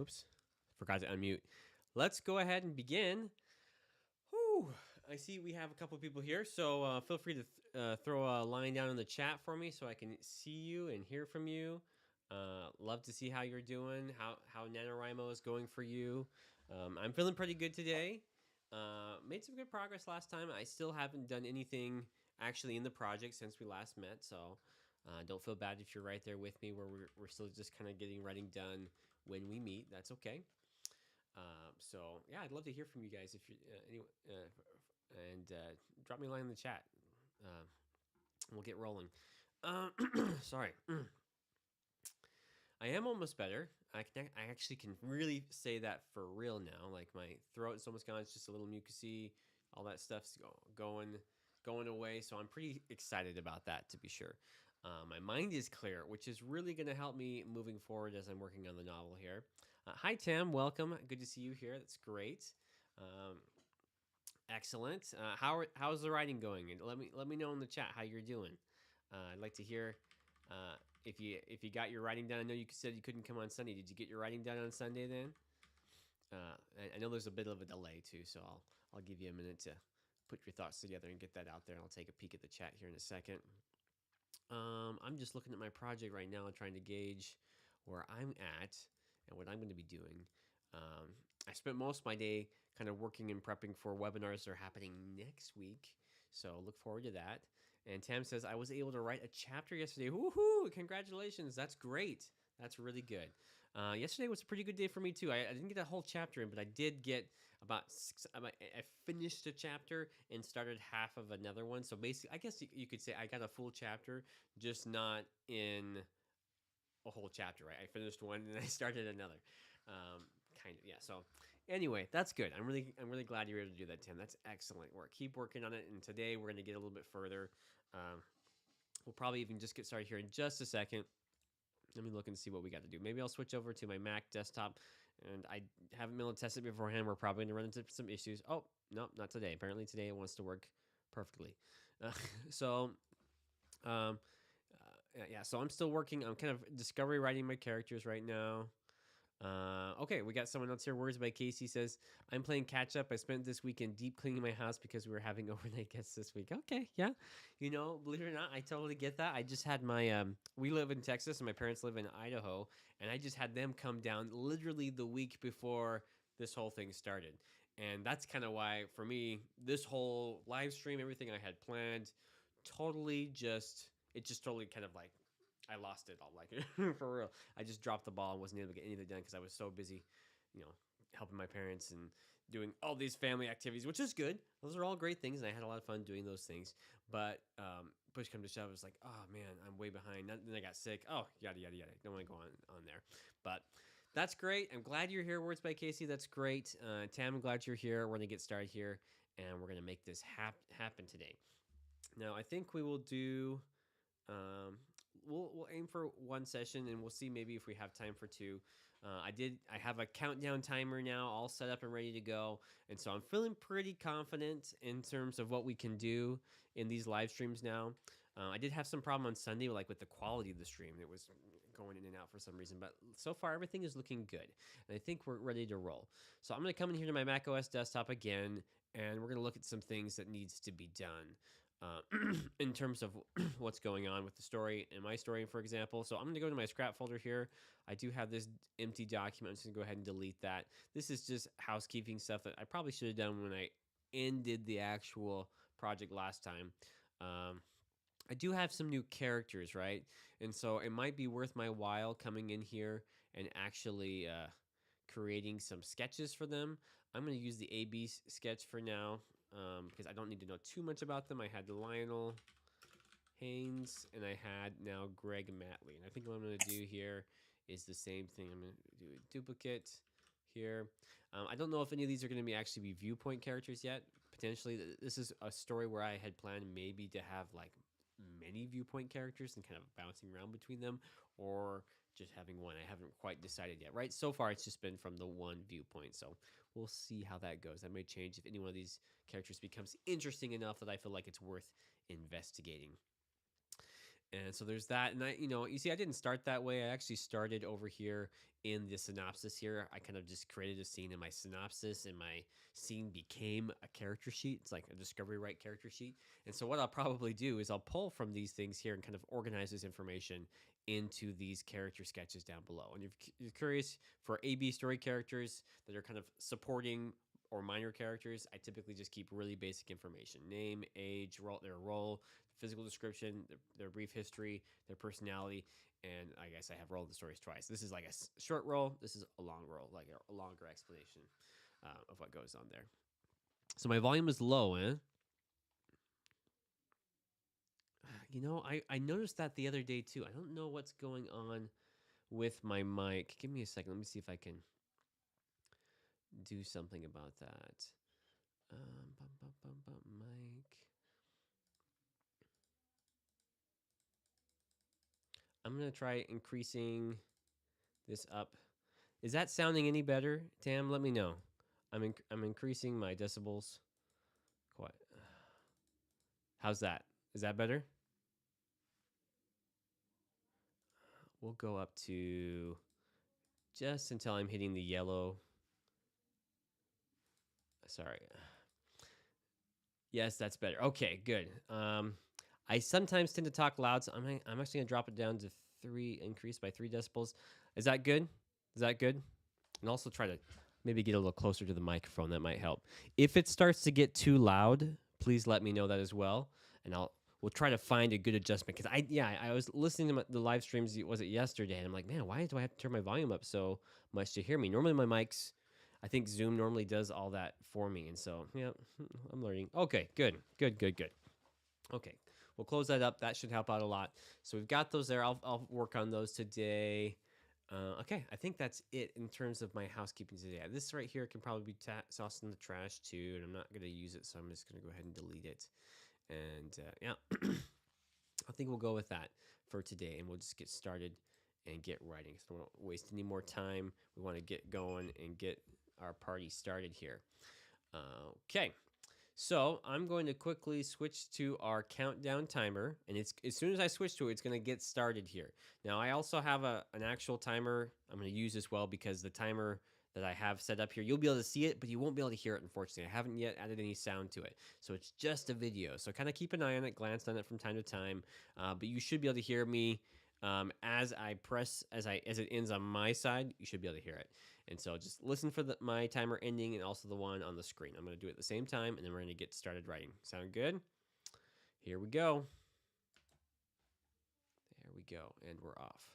Oops, forgot to unmute. Let's go ahead and begin. Whew, I see we have a couple of people here, so feel free to throw a line down in the chat for me so I can see you and hear from you. Love to see how you're doing, how NaNoWriMo is going for you. I'm feeling pretty good today. Made some good progress last time. I still haven't done anything actually in the project since we last met, so don't feel bad if you're right there with me where we're still just kind of getting writing done when we meet. That's okay. So yeah, I'd love to hear from you guys if you and drop me a line in the chat. We'll get rolling. Sorry, I am almost better. I actually can really say that for real now. Like my throat's almost gone. It's just a little mucusy. All that stuff's going away. So I'm pretty excited about that, to be sure. My mind is clear, which is really going to help me moving forward as I'm working on the novel here. Hi, Tim. Welcome. Good to see you here. That's great. Excellent. How's the writing going? And let me know in the chat how you're doing. I'd like to hear if you got your writing done. I know you said you couldn't come on Sunday. Did you get your writing done on Sunday then? I know there's a bit of a delay too, so I'll give you a minute to put your thoughts together and get that out there. I'll take a peek at the chat here in a second. I'm just looking at my project right now and trying to gauge where I'm at and what I'm going to be doing. I spent most of my day kind of working and prepping for webinars that are happening next week. So look forward to that. And Tam says, I was able to write a chapter yesterday. Woohoo! Congratulations. That's great. That's really good. Yesterday was a pretty good day for me too. I didn't get a whole chapter in, but I did get about six. I finished a chapter and started half of another one. So basically, I guess you could say I got a full chapter, just not in a whole chapter, right? I finished one and I started another. Kind of, yeah. So anyway, that's good. I'm really glad you're able to do that, Tim. That's excellent work. Keep working on it. And today we're going to get a little bit further. We'll probably even just get started here in just a second. Let me look and see what we got to do. Maybe I'll switch over to my Mac desktop, and I haven't been able to test it beforehand. We're probably going to run into some issues. Oh, no, not today. Apparently today it wants to work perfectly. So, yeah, so I'm still working. I'm kind of discovery writing my characters right now. Okay, we got someone else here. Words by Casey says, I'm playing catch up. I spent this weekend deep cleaning my house because we were having overnight guests this week. Okay, yeah. Believe it or not, I totally get that. I just had my, we live in Texas and my parents live in Idaho, and I just had them come down literally the week before this whole thing started. And that's kind of why, for me, this whole live stream, everything I had planned, it just totally kind of like I lost it all, like for real. I just dropped the ball and wasn't able to get anything done because I was so busy, helping my parents and doing all these family activities, which is good. Those are all great things, and I had a lot of fun doing those things. But push come to shove, it was like, oh man, I'm way behind. Then I got sick. Oh, yada yada yada. Don't want to go on there, but that's great. I'm glad you're here. Words by Casey. That's great. Tam, I'm glad you're here. We're gonna get started here, and we're gonna make this happen today. Now, I think we will do. We'll aim for one session, and we'll see maybe if we have time for two. I have a countdown timer now, all set up and ready to go, and so I'm feeling pretty confident in terms of what we can do in these live streams now. I did have some problem on Sunday, like with the quality of the stream; it was going in and out for some reason. But so far, everything is looking good, and I think we're ready to roll. So I'm going to come in here to my Mac OS desktop again, and we're going to look at some things that needs to be done. In terms of what's going on with the story and my story, for example. So I'm going to go to my scrap folder here. I do have this empty document. I'm just going to go ahead and delete that. This is just housekeeping stuff that I probably should have done when I ended the actual project last time. I do have some new characters, right? And so it might be worth my while coming in here and actually creating some sketches for them. I'm going to use the AB sketch for now because I don't need to know too much about them. I had Lionel Haynes and I had now Greg Matley. And I think what I'm going to do here is the same thing. I'm going to do a duplicate here. I don't know if any of these are going to actually be viewpoint characters yet. Potentially, this is a story where I had planned maybe to have like many viewpoint characters and kind of bouncing around between them, or just having one. I haven't quite decided yet, right? So far, it's just been from the one viewpoint. So we'll see how that goes. That may change if any one of these characters becomes interesting enough that I feel like it's worth investigating. And so there's that. And you see, I didn't start that way. I actually started over here in the synopsis here. I kind of just created a scene in my synopsis, and my scene became a character sheet. It's like a discovery right character sheet. And so what I'll probably do is I'll pull from these things here and kind of organize this information into these character sketches down below. And if you're curious, for A/B story characters that are kind of supporting or minor characters, I typically just keep really basic information: name, age, their role, physical description, their brief history, their personality, and I guess I have rolled the stories twice. This is like a short roll. This is a long roll, like a longer explanation of what goes on there. So my volume is low, eh? I noticed that the other day too. I don't know what's going on with my mic. Give me a second. Let me see if I can do something about that. Mic. I'm going to try increasing this up. Is that sounding any better, Tam? Let me know. I'm increasing my decibels. Quite. How's that? Is that better? We'll go up to just until I'm hitting the yellow. Sorry. Yes, that's better. Okay, good. I sometimes tend to talk loud, so I'm actually gonna drop it down to 3, increase by 3 decibels. Is that good? Is that good? And also try to maybe get a little closer to the microphone. That might help. If it starts to get too loud, please let me know that as well, and we'll try to find a good adjustment. Because I was listening to the live streams. Was it yesterday? And I'm like, man, why do I have to turn my volume up so much to hear me? Normally my mics, I think Zoom normally does all that for me, and so yeah, I'm learning. Okay, good. Okay, we'll close that up. That should help out a lot. So we've got those there. I'll work on those today. Okay, I think that's it in terms of my housekeeping today. This right here can probably be tossed in the trash too, and I'm not going to use it, so I'm just going to go ahead and delete it. And yeah, I think we'll go with that for today, and we'll just get started and get writing. So we don't waste any more time. We want to get going and get our party started here. Okay. So I'm going to quickly switch to our countdown timer, and it's as soon as I switch to it, it's going to get started here. Now I also have an actual timer I'm going to use as well, because the timer that I have set up here, you'll be able to see it, but you won't be able to hear it, unfortunately. I haven't yet added any sound to it, so it's just a video. So kind of keep an eye on it, glance on it from time to time, but you should be able to hear me as I press, as it ends on my side. You should be able to hear it. And so just listen for my timer ending and also the one on the screen. I'm going to do it at the same time, and then we're going to get started writing. Sound good? Here we go. There we go, and we're off.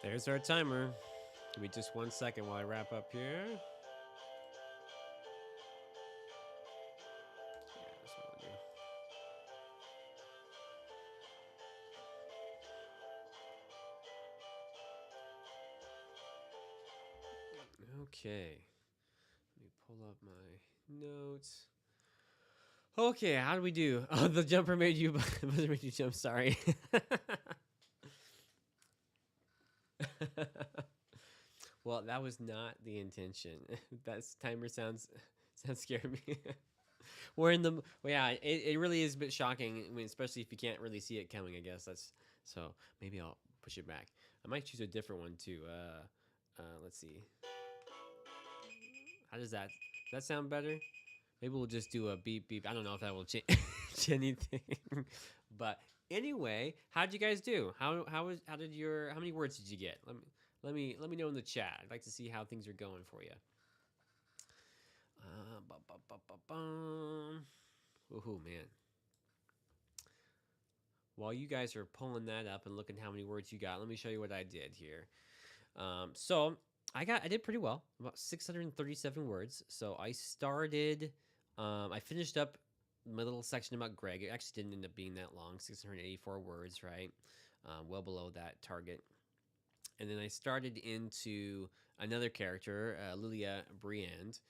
There's our timer. Give me just 1 second while I wrap up here. Yeah, that's what I'll do. Okay. Let me pull up my notes. Okay, how do we do? Oh, the jumper made you made you jump. Sorry. Well, that was not the intention. That timer sounds scared me. We're in the yeah. It really is a bit shocking. I mean, especially if you can't really see it coming. I guess that's so. Maybe I'll push it back. I might choose a different one too. Let's see. How does that? Does that sound better? Maybe we'll just do a beep beep. I don't know if that will change anything. But anyway, how'd you guys do? How many words did you get? Let me know in the chat. I'd like to see how things are going for you. Oh man. While you guys are pulling that up and looking how many words you got, let me show you what I did here. So I did pretty well, about 637 words. So I started, I finished up my little section about Greg. It actually didn't end up being that long, 684 words, right? Well below that target. And then I started into another character, Lilia Briand.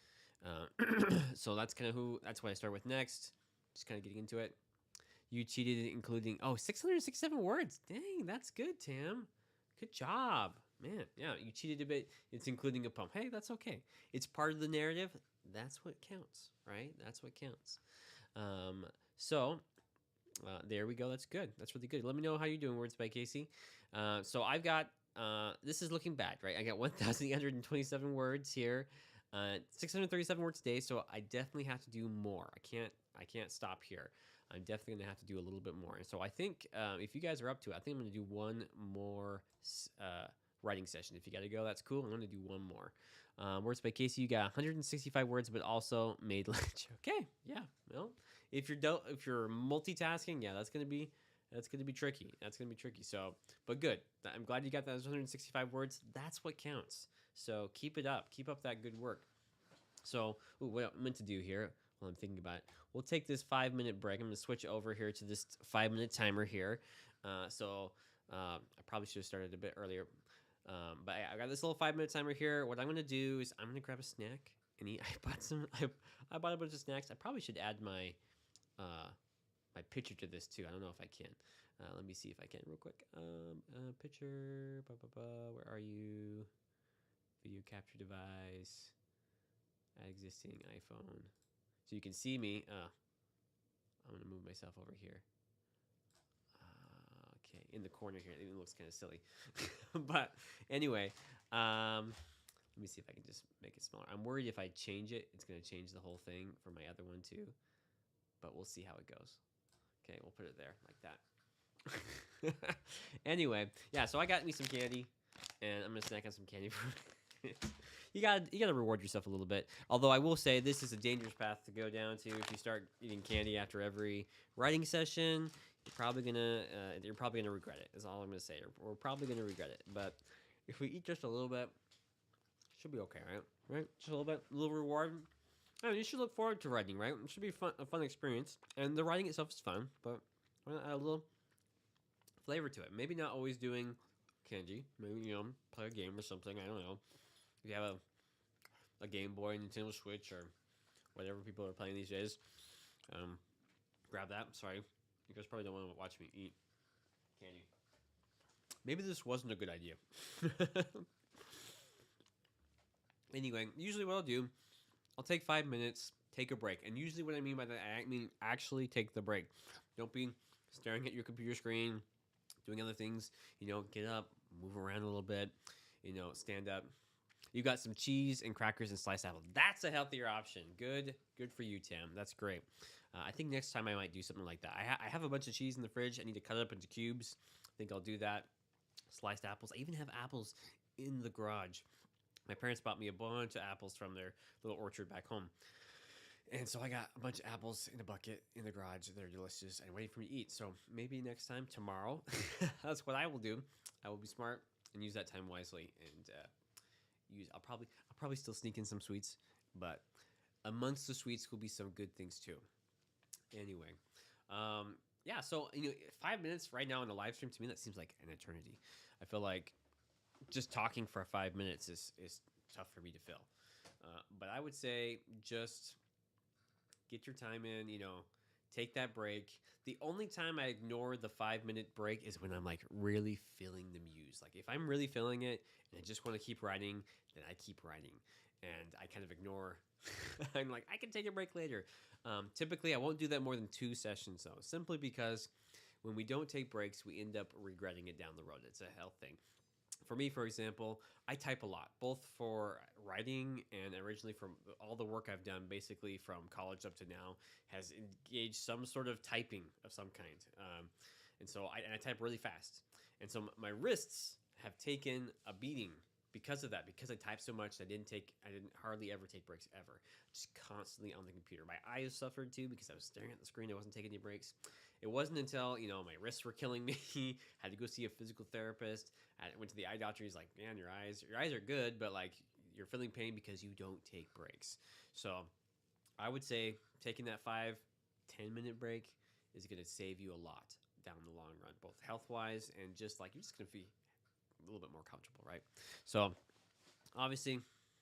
So that's what I start with next. Just kind of getting into it. You cheated, including 667 words. Dang, that's good, Tam. Good job, man. Yeah, you cheated a bit. It's including a poem. Hey, that's okay. It's part of the narrative. That's what counts, right? That's what counts. So there we go. That's good. That's really good. Let me know how you're doing, Words by Casey. So I've got. This is looking bad, right? I got 1,827 words here. 637 words a day, so I definitely have to do more. I can't stop here. I'm definitely gonna have to do a little bit more. And so I think if you guys are up to it, I think I'm gonna do one more writing session. If you gotta go, that's cool. I'm gonna do one more. Words by Casey, you got 165 words, but also made lunch. Okay, yeah. Well, if you're multitasking, yeah, that's gonna be tricky. That's gonna be tricky. So, but good. I'm glad you got those 165 words. That's what counts. So keep it up. Keep up that good work. So what I meant to do here, while I'm thinking about it, we'll take this 5-minute break. I'm gonna switch over here to this 5-minute timer here. I probably should have started a bit earlier. But I got this little 5-minute timer here. What I'm gonna do is I'm gonna grab a snack and eat. I bought a bunch of snacks. I probably should add my my picture to this too. I don't know if I can. Let me see if I can real quick. Picture. Where are you? Video capture device. Add existing iPhone. So you can see me. I'm gonna move myself over here. Okay, in the corner here. It even looks kind of silly. But anyway, let me see if I can just make it smaller. I'm worried if I change it, it's gonna change the whole thing for my other one too. But we'll see how it goes. Okay, we'll put it there like that. Anyway, yeah. So I got me some candy, and I'm gonna snack on some candy. You gotta reward yourself a little bit. Although I will say this is a dangerous path to go down to. If you start eating candy after every writing session, you're probably gonna regret it. Is all I'm gonna say. We're probably gonna regret it. But if we eat just a little bit, it should be okay, right? Right? Just a little bit, a little reward. I mean, you should look forward to writing, right? It should be a fun experience, and the writing itself is fun. But I'm gonna add a little flavor to it. Maybe not always doing candy. Maybe play a game or something. I don't know. If you have a Game Boy, Nintendo Switch, or whatever people are playing these days, grab that. Sorry, you guys probably don't want to watch me eat candy. Maybe this wasn't a good idea. Anyway, usually what I'll do, I'll take 5 minutes, take a break. And usually what I mean by that, I mean actually take the break. Don't be staring at your computer screen, doing other things. Get up, move around a little bit, stand up. You got some cheese and crackers and sliced apple. That's a healthier option. Good for you, Tim. That's great. I think next time I might do something like that. I have a bunch of cheese in the fridge. I need to cut it up into cubes. I think I'll do that. Sliced apples. I even have apples in the garage. My parents bought me a bunch of apples from their little orchard back home. And so I got a bunch of apples in a bucket in the garage. They're delicious and waiting for me to eat. So maybe next time, tomorrow, that's what I will do. I will be smart and use that time wisely. And use I'll probably still sneak in some sweets, but amongst the sweets will be some good things too. Anyway, yeah. So 5 minutes right now in a live stream, to me that seems like an eternity. I feel like just talking for 5 minutes is tough for me to fill. But I would say just get your time in. Take that break. The only time I ignore the 5 minute break is when I'm like really feeling the muse. Like if I'm really feeling it and I just want to keep writing, then I keep writing, and I kind of ignore. I'm like, I can take a break later. Typically, I won't do that more than 2 sessions though, simply because when we don't take breaks, we end up regretting it down the road. It's a health thing. For me, for example, I type a lot, both for writing and originally from all the work I've done, basically from college up to now, has engaged some sort of typing of some kind. And so I type really fast. And so my wrists have taken a beating because of that. Because I type so much, I didn't hardly ever take breaks ever. Just constantly on the computer. My eyes suffered too because I was staring at the screen. I wasn't taking any breaks. It wasn't until my wrists were killing me. Had to go see a physical therapist. I went to the eye doctor. He's like, "Man, your eyes are good, but like you're feeling pain because you don't take breaks." So I would say taking that 5-10 minute break is going to save you a lot down the long run, both health wise and just like you're just going to be a little bit more comfortable, right? So obviously,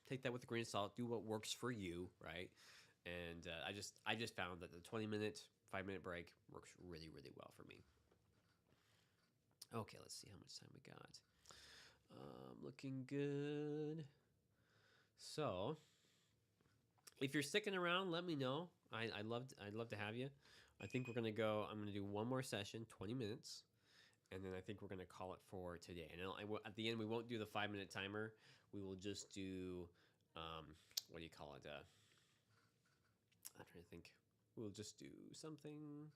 take that with a grain of salt. Do what works for you, right? And I just found that the 20-minute, 5-minute break works really, really well for me. Okay, let's see how much time we got. Looking good. So, if you're sticking around, let me know. I'd love to have you. I think we're gonna go. I'm gonna do one more session, 20 minutes, and then I think we're gonna call it for today. And at the end, we won't do the 5-minute timer. We will just do, what do you call it? I'm trying to think. We'll just do something.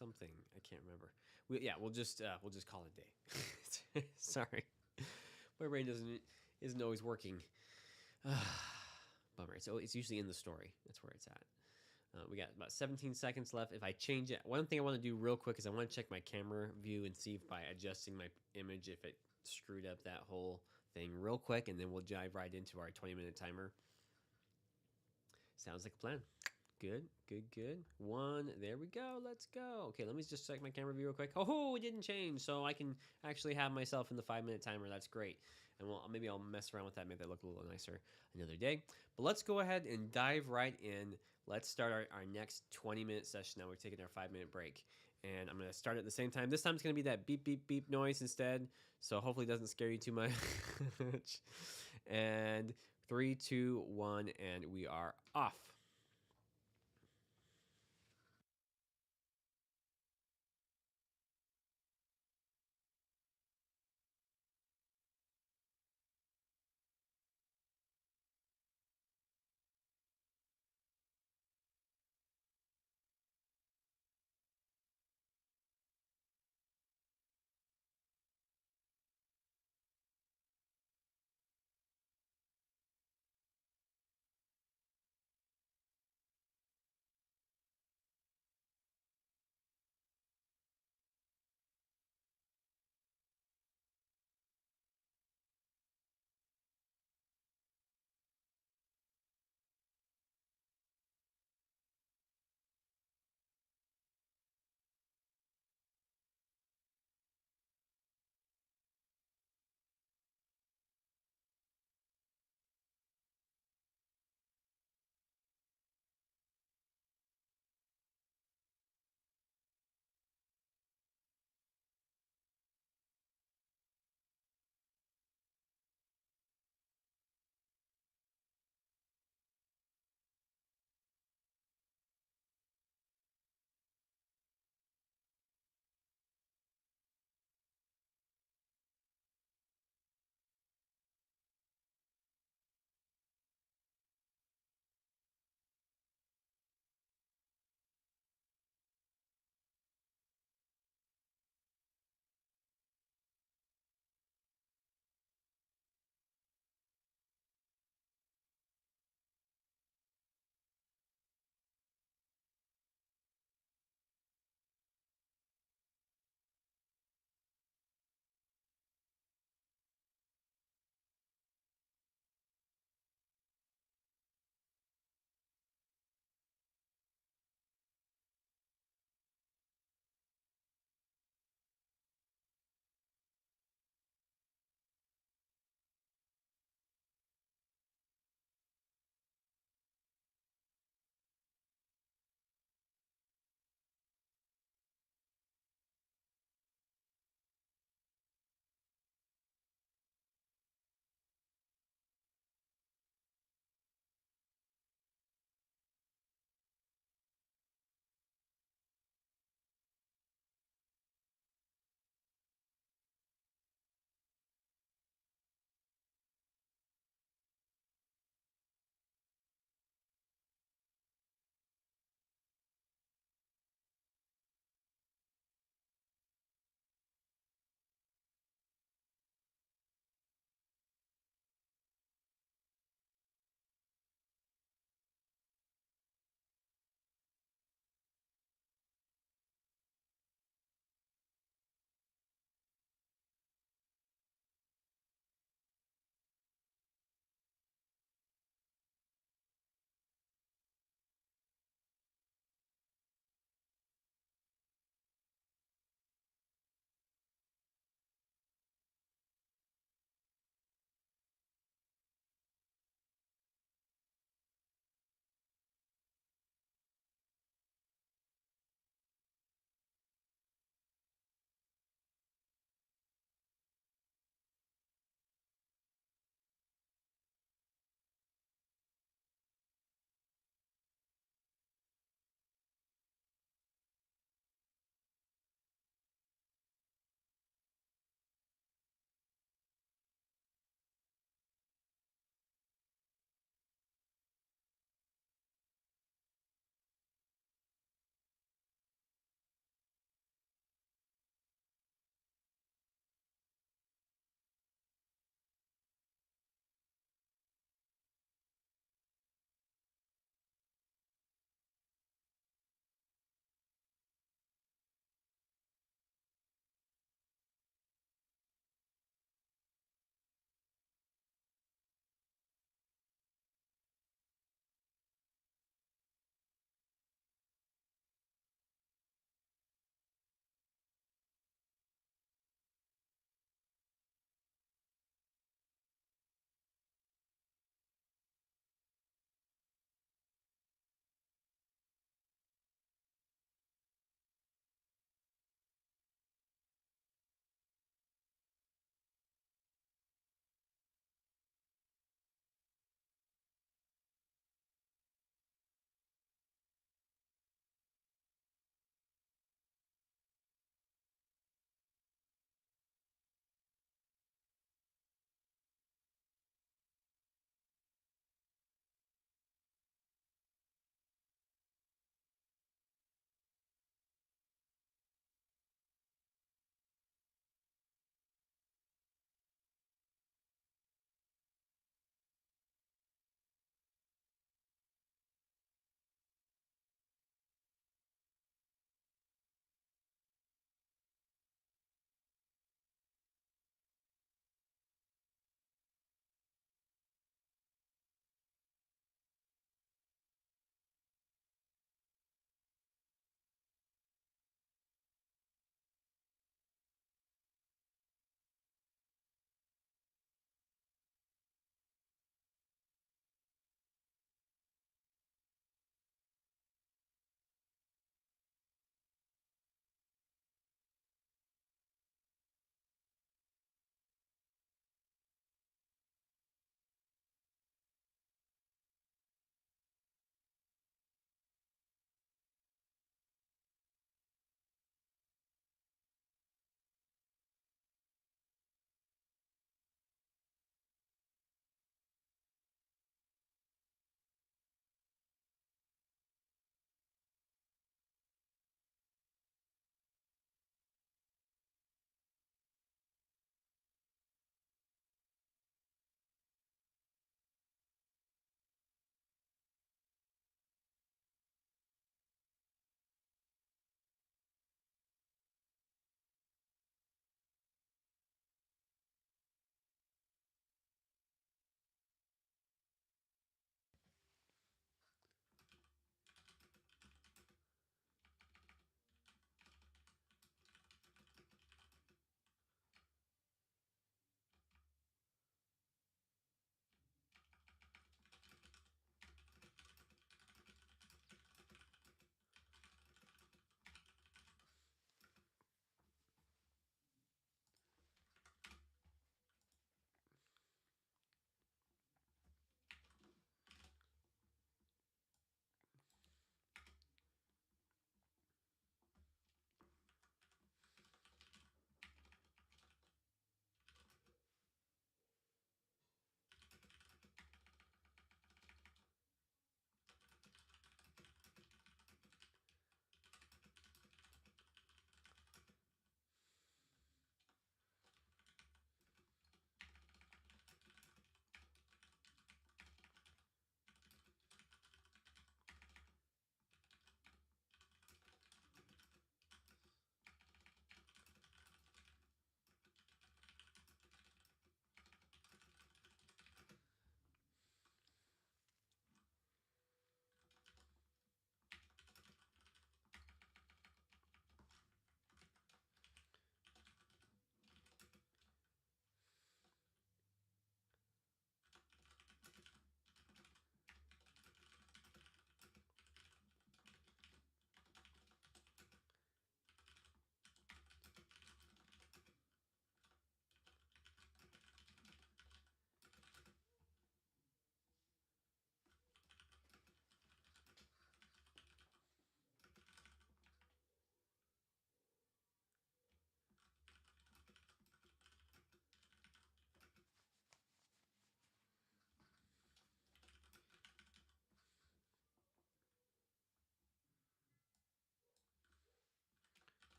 I can't remember. We'll just call it a day. Sorry, my brain isn't always working. Bummer. So it's usually in the story. That's where it's at. We got about 17 seconds left. If I change it, one thing I want to do real quick is I want to check my camera view and see if by adjusting my image if it screwed up that whole thing real quick, and then we'll dive right into our 20-minute timer. Sounds like a plan. Good. There we go. Let's go. Okay, let me just check my camera view real quick. Oh, it didn't change, so I can actually have myself in the 5-minute timer. That's great. And maybe I'll mess around with that, make that look a little nicer another day. But let's go ahead and dive right in. Let's start our next 20-minute session. Now we're taking our 5-minute break. And I'm going to start at the same time. This time it's going to be that beep, beep, beep noise instead. So hopefully it doesn't scare you too much. And 3, 2, 1, and we are off.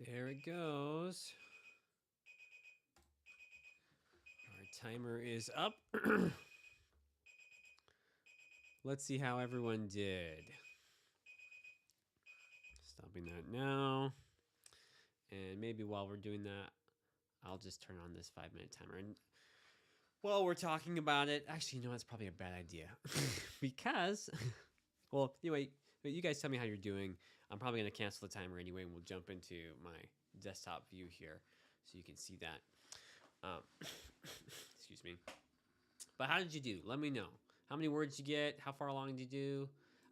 There it goes. Our timer is up. Let's see how everyone did. Stopping that now. And maybe while we're doing that, I'll just turn on this 5-minute timer. And while we're talking about it, actually, that's probably a bad idea. Because, well, anyway, you guys tell me how you're doing. I'm probably going to cancel the timer anyway, and we'll jump into my desktop view here so you can see that. Excuse me. But how did you do? Let me know. How many words you get? How far along did you do?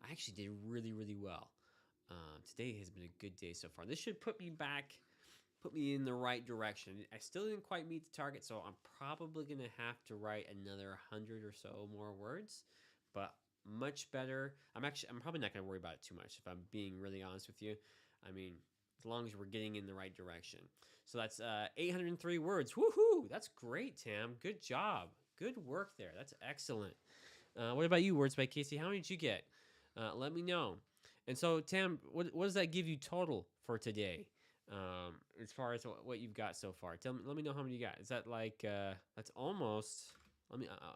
I actually did really, really well. Today has been a good day so far. This should put me in the right direction. I still didn't quite meet the target, so I'm probably going to have to write another 100 or so more words, but much better. I'm probably not going to worry about it too much if I'm being really honest with you. I mean, as long as we're getting in the right direction. So that's 803 words. Woohoo! That's great, Tam. Good job. Good work there. That's excellent. What about you, Words by Casey? How many did you get? Let me know. And so, Tam, what does that give you total for today? As far as what you've got so far, let me know how many you got. Is that like that's almost?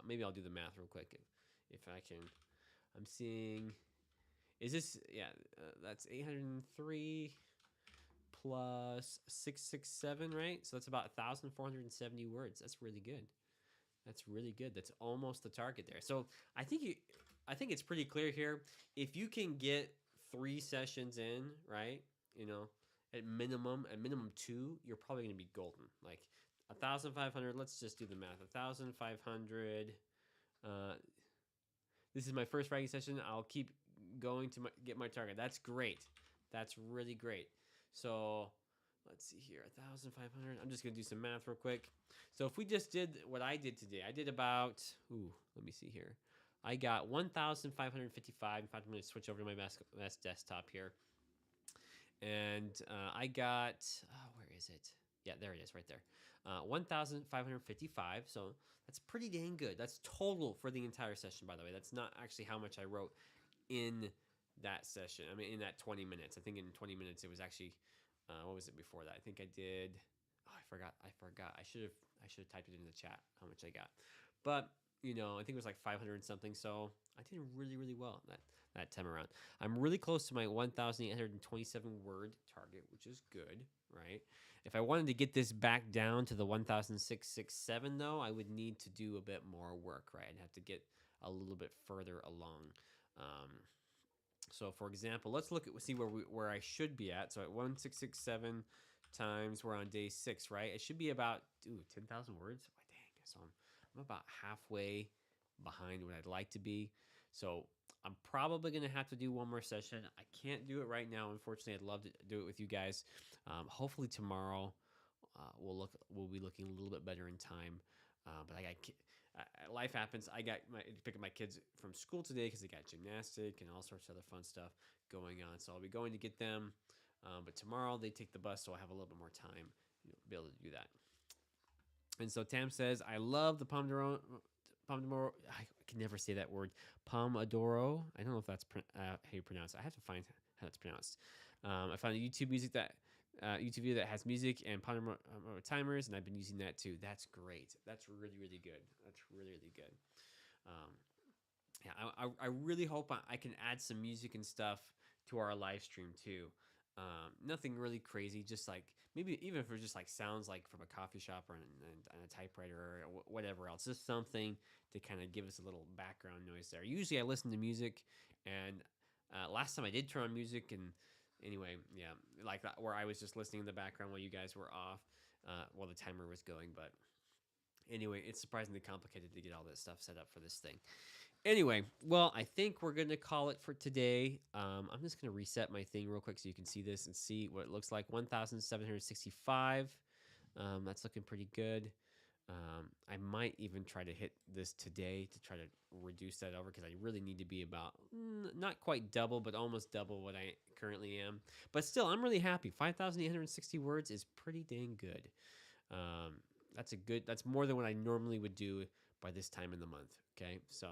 Maybe I'll do the math real quick if I can. I'm seeing. Is this that's 803 plus 667, right? So that's about 1,470 words. That's really good. That's really good. That's almost the target there. So I think it's pretty clear here. If you can get 3 sessions in, right? At minimum 2, you're probably going to be golden. Like 1,500. Let's just do the math. 1,500. This is my first writing session. I'll keep going to get my target. That's great. That's really great. So let's see here. 1,500. I'm just going to do some math real quick. So if we just did what I did today, I did about, let me see here. I got 1,555. In fact, I'm going to switch over to my best desktop here. And I got, where is it? Yeah, there it is right there. 1,555. So that's pretty dang good. That's total for the entire session, by the way. That's not actually how much I wrote in that session. I mean, in that 20 minutes. I think in 20 minutes it was actually, what was it before that? I think I did, I forgot. I should have typed it in the chat how much I got. But, I think it was like 500 and something. So I did really, really well that time around. I'm really close to my 1,827 word target, which is good, right? If I wanted to get this back down to the 1,667, though, I would need to do a bit more work, right? I'd have to get a little bit further along. So, for example, let's see where I should be at. So at 1,667 times, we're on day 6, right? It should be about 10,000 words. Oh, dang! So I'm about halfway behind what I'd like to be. So I'm probably going to have to do one more session. I can't do it right now, unfortunately. I'd love to do it with you guys. Hopefully tomorrow we'll be looking a little bit better in time. But life happens. I got picking my kids from school today because they got gymnastic and all sorts of other fun stuff going on. So I'll be going to get them. But tomorrow they take the bus, so I'll have a little bit more time to be able to do that. And so Tam says, I love the Pomodoro. I can never say that word. Pomodoro. I don't know if that's how you pronounce it. I have to find how it's pronounced. I found a YouTube video that has music and Pomodoro timers, and I've been using that too. That's great. That's really, really good. That's really, really good. I really hope I can add some music and stuff to our live stream too. Nothing really crazy, just like maybe even if it's just like sounds like from a coffee shop or a typewriter or whatever else, just something to kind of give us a little background noise there. Usually I listen to music, and last time I did turn on music, and anyway, yeah, like that, where I was just listening in the background while you guys were off while the timer was going. But anyway, it's surprisingly complicated to get all this stuff set up for this thing. Anyway, well, I think we're going to call it for today. I'm just going to reset my thing real quick so you can see this and see what it looks like. 1,765. That's looking pretty good. I might even try to hit this today to try to reduce that over because I really need to be about, not quite double, but almost double what I currently am. But still, I'm really happy. 5,860 words is pretty dang good. That's more than what I normally would do by this time in the month. Okay, so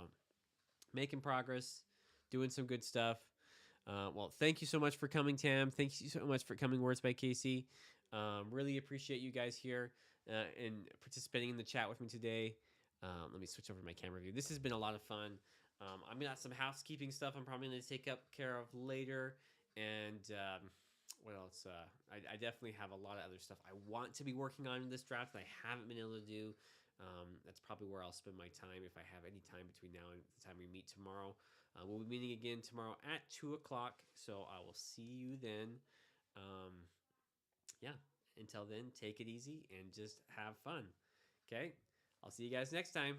making progress, doing some good stuff. Well, thank you so much for coming, Tam. Thank you so much for coming, Words by Casey. Really appreciate you guys here and participating in the chat with me today. Let me switch over to my camera view. This has been a lot of fun. I'm got some housekeeping stuff I'm probably going to take up care of later. And what else? I definitely have a lot of other stuff I want to be working on in this draft that I haven't been able to do. That's probably where I'll spend my time if I have any time between now and the time we meet tomorrow. We'll be meeting again tomorrow at 2 o'clock, so I will see you then. Yeah, until then, take it easy and just have fun. Okay, I'll see you guys next time.